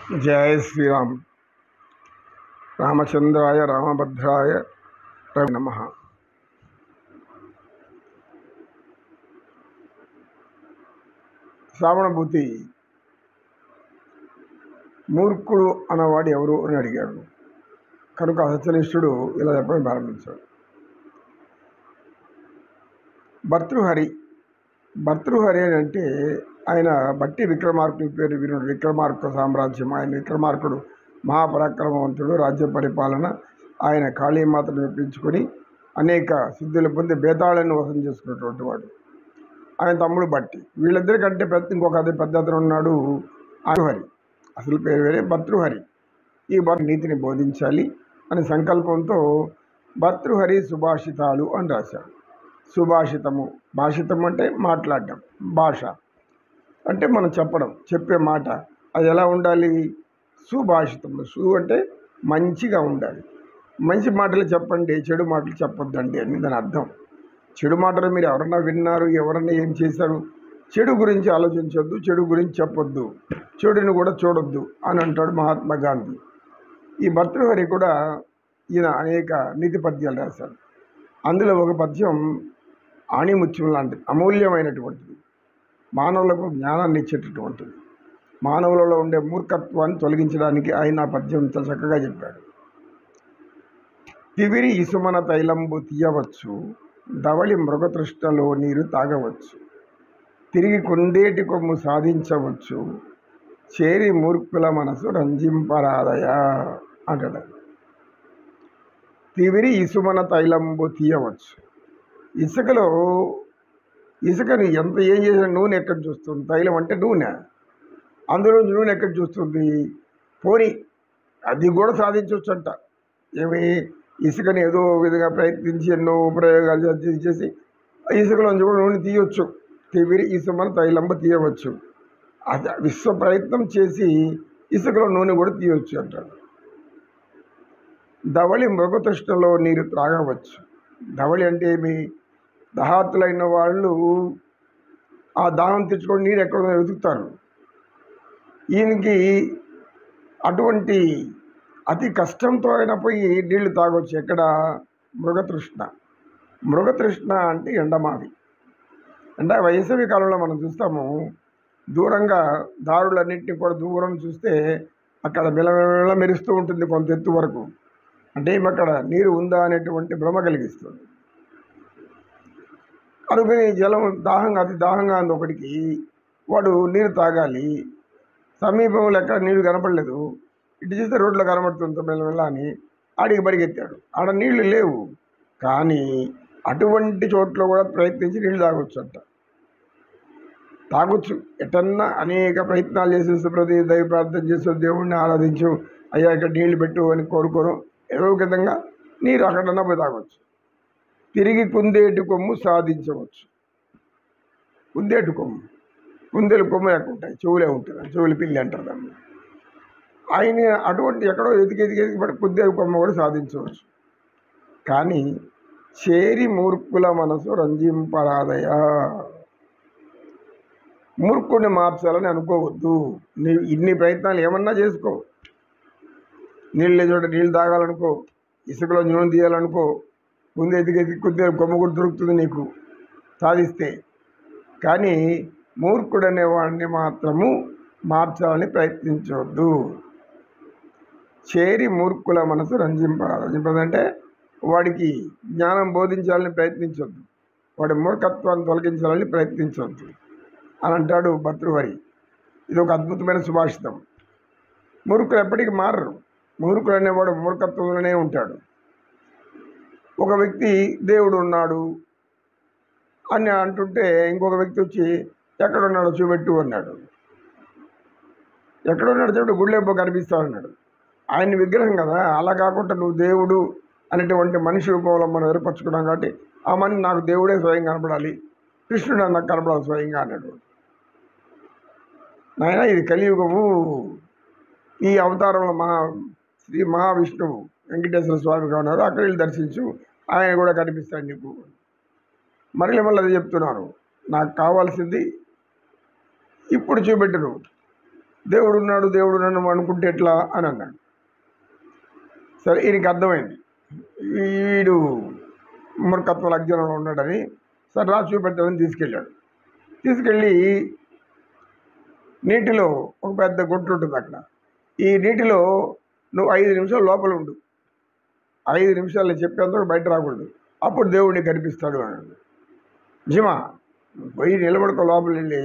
जय श्री राम। रामचंद्राय रामभद्राय नमः। శ్రావణభూతి మూర్ఖుడు అన్నవాడు ఎవరు అని అడిగాడు. కనుక సత్యనిష్ఠుడు ఇలా చెప్పడం ప్రారంభించాడు. భర్తృహరి అని అంటే ఆయన బట్టి విక్రమార్కుడి పేరు వినుడు. విక్రమార్క సామ్రాజ్యం, ఆయన విక్రమార్కుడు మహాపరాక్రమవంతుడు, రాజ్య పరిపాలన. ఆయన కాళీమాతను మెప్పించుకొని అనేక సిద్ధులు పొంది బేతాళాన్ని వశం చేసుకున్నటువంటి వాడు. ఆయన తమ్ముడు బట్టి. వీళ్ళిద్దరికంటే ఇంకొక పెద్ద అతను ఉన్నాడు, భర్తృహరి. అసలు పేరు వేరే, భర్తృహరి. ఈ నీతిని బోధించాలి అనే సంకల్పంతో భర్తృహరి సుభాషితాలు అని రాశాడు. సుభాషితము, భాషితం అంటే మాట్లాడడం, భాష అంటే మనం చెప్పడం, చెప్పే మాట. అది ఎలా ఉండాలి? సుభాషితంలో సు అంటే మంచిగా ఉండాలి. మంచి మాటలు చెప్పండి, చెడు మాటలు చెప్పొద్దండి అని దాని అర్థం. చెడు మాటలు మీరు ఎవరన్నా విన్నారు, ఎవరన్నా ఏం చేశారు, చెడు గురించి ఆలోచించొద్దు, చెడు గురించి చెప్పొద్దు, చెడుని కూడా చూడొద్దు అని అంటాడు మహాత్మా గాంధీ. ఈ భర్తృహరి కూడా ఈయన అనేక నీతి పద్యాలు రాశాడు. అందులో ఒక పద్యం ఆణిముత్యం లాంటిది, అమూల్యమైనటువంటిది, మానవులకు జ్ఞానాన్ని ఇచ్చేటటువంటిది. మానవులలో ఉండే మూర్ఖత్వాన్ని తొలగించడానికి ఆయన ఆ పద్యం చక్కగా చెప్పాడు. తివిరి ఇసుమన తైలంబు తీయవచ్చు, ధవళి మృగతృష్ణలో నీరు తాగవచ్చు, తిరిగి కొండేటి కొమ్ము సాధించవచ్చు, చేరి మూర్ఖుల మనసు రంజింపరాదయా అంటాడు. తివిరి ఇసుమన తైలంబు తీయవచ్చు. ఇసుకని ఎంత ఏం చేసిన నూనె ఎక్కడ చూస్తుంది? తైలం అంటే నూనె. అందులో నూనె ఎక్కడ చూస్తుంది? పోని అది కూడా సాధించవచ్చు అంట. ఏమి? ఇసుకని ఏదో విధంగా ప్రయత్నించి ఎన్నో ప్రయోగాలు చేసి ఇసుకలోంచి కూడా నూనె తీయవచ్చు. తివిరి ఇసుమన తైలంబు తీయవచ్చు. అది విశ్వ ప్రయత్నం చేసి ఇసుకలో నూనె కూడా తీయవచ్చు అంటాడు. ధవళి మృగతృష్ణలో నీరు త్రాగవచ్చు. ధవళి అంటే ఏమి? దహాతులైన వాళ్ళు ఆ దాహం తెచ్చుకొని నీరు ఎక్కడ వెతుకుతారు. ఈయనకి అటువంటి అతి కష్టంతో అయినా పోయి నీళ్లు తాగొచ్చు. ఎక్కడ? మృగతృష్ణ. మృగతృష్ణ అంటే ఎండమావి. అంటే వేసవి కాలంలో మనం చూస్తాము, దూరంగా దారులన్నింటినీ కూడా దూరం చూస్తే అక్కడ మెలమెల మెరుస్తూ ఉంటుంది కొంత ఎత్తు వరకు. అంటే అక్కడ నీరు ఉందా అనేటువంటి భ్రమ కలిగిస్తుంది. అనుకుని జలం అతి దాహంగా ఉంది ఒకటికి, వాడు నీరు తాగాలి. సమీపంలో ఎక్కడ నీళ్లు కనపడలేదు, ఇటు చూస్తే రోడ్లో కనబడుతుంది మెల్లమెల్ల అని ఆడికి పరిగెత్తాడు. ఆడ నీళ్లు లేవు, కానీ అటువంటి చోట్ల కూడా ప్రయత్నించి నీళ్లు తాగొచ్చు అంట. తాగొచ్చు ఎటన్నా అనేక ప్రయత్నాలు చేసేసి ప్రతి దైవ ప్రార్థన చేసో, దేవుణ్ణి ఆరాధించు, అయ్యా ఇక్కడ నీళ్లు పెట్టు అని కోరుకోను, ఏదో విధంగా నీరు అక్కడన్నా పోయి తాగొచ్చు. తిరిగి కుందేటి కొమ్ము సాధించవచ్చు. కుందేటి కొమ్ము, కుందేలు కొమ్ము ఎక్కుంటాయి, చెవులే ఉంటుంది, చెవులు పిల్లి అంటారు దాన్ని. ఆయన అటువంటి ఎక్కడో ఎదిగి పడి కుందేలు కొమ్మ కూడా సాధించవచ్చు. కానీ చేరి మూర్ఖుల మనసు రంజింపరాదయా. మూర్ఖుడిని మార్చాలని అనుకోవద్దు. ఇన్ని ప్రయత్నాలు ఏమన్నా చేసుకో, నీళ్ళు చోట నీళ్ళు తాగాలనుకో, ఇసుకలో నూనె తీయాలనుకో, ముందు ఎదిగెదిగి కుందేలు కొమ్మ కూడా దొరుకుతుంది నీకు సాధిస్తే. కానీ మూర్ఖుడనే వాడిని మాత్రము మార్చాలని ప్రయత్నించవద్దు. చేరి మూర్ఖుల మనసు రంజింపదంటే వాడికి జ్ఞానం బోధించాలని ప్రయత్నించవద్దు, వాడి మూర్ఖత్వాన్ని తొలగించాలని ప్రయత్నించవద్దు అని అంటాడు భర్తృహరి. ఇది ఒక అద్భుతమైన సుభాషితం. మూర్ఖులు ఎప్పటికీ మారరు. మూర్ఖుడు అనేవాడు మూర్ఖత్వంలోనే ఉంటాడు. ఒక వ్యక్తి దేవుడు ఉన్నాడు అని అంటుంటే ఇంకొక వ్యక్తి వచ్చి ఎక్కడున్నాడో చూపెట్టు అన్నాడు. ఎక్కడున్నాడు చూపెట్టు, గుళ్ళేపో కనిపిస్తావు అన్నాడు. ఆయన విగ్రహం కదా. అలా కాకుండా నువ్వు దేవుడు అనేటువంటి మనిషి రూపంలో మనం ఏర్పరచుకున్నాం కాబట్టి ఆ మనిషి నాకు దేవుడే స్వయం కనపడాలి, కృష్ణుడు నాకు కనపడాలి స్వయంగా అన్నాడు. నాయన ఇది కలియుగము. ఈ అవతారంలో శ్రీ మహావిష్ణువు వెంకటేశ్వర స్వామిగా ఉన్నారు, అక్కడ వెళ్ళి దర్శించు, ఆయన కూడా కనిపిస్తాడు నీకు. మళ్ళీ అది చెప్తున్నారు, నాకు కావాల్సింది ఇప్పుడు చూపెట్టరు, దేవుడు ఉన్నాడు, దేవుడు నన్ను అనుకుంటే ఎట్లా అని అన్నాడు. సరే, ఈయనకి అర్థమైంది వీడు మూర్ఖత్వ అజ్ఞానంలో ఉన్నాడని. సరే రాసి చూపెట్టాలని తీసుకెళ్ళి నీటిలో ఒక పెద్ద గుంట ఉంటుంది అక్కడ. ఈ నీటిలో నువ్వు 5 నిమిషాలు లోపల ఉండు, 5 నిమిషాలు చెప్పేందుకు బయట రాకూడదు, అప్పుడు దేవుడిని కనిపిస్తాడు అన్నాడు. నిజమా? పోయి నిలబడుకో, లోపల వెళ్ళి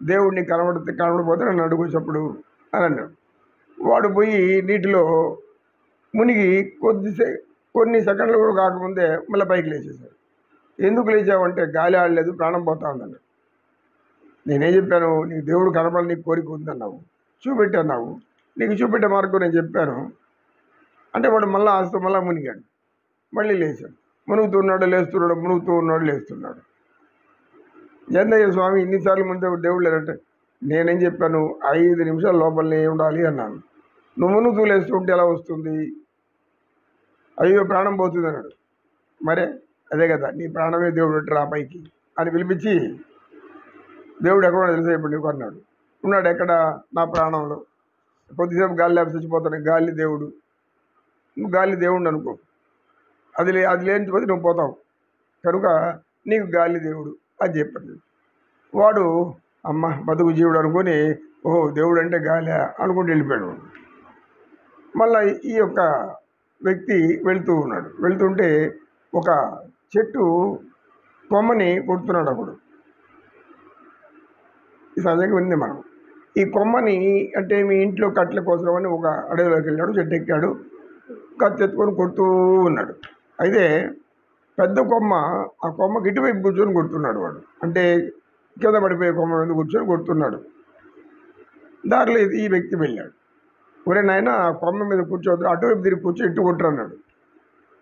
దేవుడిని కనబడిపోతే నన్ను అడుగు చెప్పుడు అని అన్నాడు. వాడు పోయి నీటిలో మునిగి కొన్ని సెకండ్లు కూడా కాకముందే మళ్ళీ పైకి లేచేశాడు. ఎందుకు లేచావంటే గాలి ఆడలేదు, ప్రాణం పోతా ఉందన్నాడు. నేనేం చెప్పాను? నీకు దేవుడు కనపడాలి, నీకు కోరిక ఉందన్నావు, చూపెట్టన్నావు, నీకు చూపెట్టే మార్గం నేను చెప్పాను అంటే వాడు మళ్ళీ ఆస్తో మళ్ళీ మునిగాడు, మళ్ళీ లేచాడు. మునుగుతున్నాడు లేస్తున్నాడు, మునుగుతూ ఉన్నాడు లేస్తున్నాడు. ఏందయ్య స్వామి ఇన్నిసార్లు ముందు దేవుడు లేదంటే, నేనేం చెప్పాను? 5 నిమిషాల లోపలనే ఉండాలి అన్నాను. నువ్వు మునుగుతూ లేస్తుంటే ఎలా వస్తుంది? అయ్యో ప్రాణం పోతుంది అన్నాడు. మరే అదే కదా, నీ ప్రాణమే దేవుడు పెట్టరు ఆ పైకి అని పిలిపించి, దేవుడు ఎక్కడ తెలిసే ఇప్పుడు నీకు అన్నాడు. ఉన్నాడు ఎక్కడ? నా ప్రాణంలో. కొద్దిసేపు గాలి లేకపోతే చచ్చిపోతాను, గాలి దేవుడు. నువ్వు గాలి దేవుడు అనుకో, అది లేనిపోతే నువ్వు పోతావు, కనుక నీకు గాలి దేవుడు అని చెప్పాడు. వాడు అమ్మ బతుకు జీవుడు అనుకొని, ఓహో దేవుడు అంటే గాలి అనుకుంటూ వెళ్ళిపోయాడు. మళ్ళీ ఈ యొక్క వ్యక్తి వెళ్తుంటే ఒక చెట్టు కొమ్మని కొడుతున్నాడు. అప్పుడు ఈ సహజంగా వింది మనం. ఈ కొమ్మని అంటే మీ ఇంట్లో కట్టెల కోసం అని ఒక అడవిలోకి వెళ్ళాడు, చెట్టు ఎక్కాడు, కత్తి ఎత్తుకొని కొడుతూ ఉన్నాడు. అయితే పెద్ద కొమ్మ, ఆ కొమ్మకి ఇటువైపు కూర్చొని కొడుతున్నాడు వాడు, అంటే కింద పడిపోయే కొమ్మ మీద కూర్చొని కొడుతున్నాడు. దారిలో ఈ వ్యక్తి వెళ్ళాడు. ఒరే నాయన, ఆ కొమ్మ మీద కూర్చోవద్దు, అటువైపు తిరిగి కూర్చొని ఇటు కొట్టరు అన్నాడు.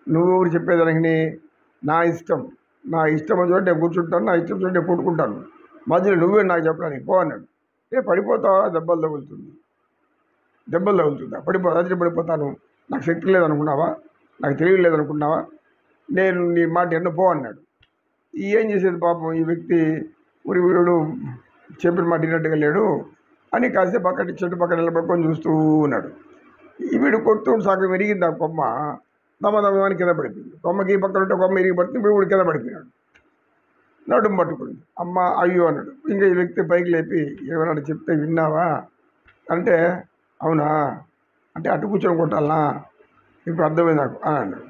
నువ్వు చెప్పేదానికి నా ఇష్టం చోట నేను కూర్చుంటాను, నా ఇష్టం చోట నేను కొట్టుకుంటాను, మధ్యలో నువ్వే నాకు చెప్పడానికి పో అన్నాడు. పడిపోతావా? దెబ్బలు తగులుతుందా? పడిపోతాను, నాకు శక్తి లేదనుకున్నావా, నాకు తెలివి లేదనుకున్నావా, నేను నీ మాట ఎన్నో పో అన్నాడు. ఏం చేసేది పాపం ఈ వ్యక్తి, వీడు చెప్పిన మాట విన్నట్టుగా లేడు అని కాసేపు అక్కడి చెట్టు పక్కన నిలబడుకొని చూస్తూ ఉన్నాడు. వీడు కొడుతుంటే సగం విరిగింది ఆ కొమ్మ, దమదమని కింద పడిపోయింది. కొమ్మకి పక్కన ఉంటే కొమ్మ విరిగి పడుతుంది, వీడు కింద పడిపోయినాడు. నడుము పట్టుకుంది. అమ్మ అయ్యో అన్నాడు. ఇంకా ఈ వ్యక్తి పైకి లేపి, ఏమన్నాడు చెప్తే విన్నావా అంటే, అవునా అంటే అటు కూర్చొని కొట్టాలనా, ఇప్పుడు అర్థమైంది నాకు అని అన్నాడు.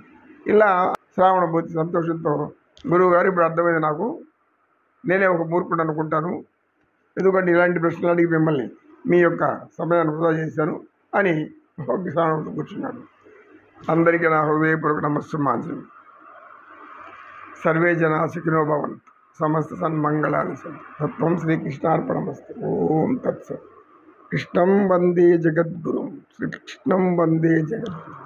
ఇలా శ్రావణ పోతే సంతోషంతో, గురువుగారు ఇప్పుడు అర్థమైంది నాకు, నేనే ఒక మూర్ఖుడు అనుకుంటాను, ఎందుకంటే ఇలాంటి ప్రశ్నలు అడిగి మిమ్మల్ని మీ యొక్క సమయాన్ని వృధా చేశాను అని ఒక శ్రావణంతో కూర్చున్నాడు. అందరికీ నా హృదయపూర్వక నమస్సుమాంజలి. సర్వే జనా సుఖినో భవంతు, సమస్త సన్మంగళాని సంతు. తత్వం శ్రీకృష్ణార్పణమస్తు. ఓం తత్సత్. కృష్ణం వందే జగద్గురుం, శ్రీకృష్ణం వందే జగద్గురు.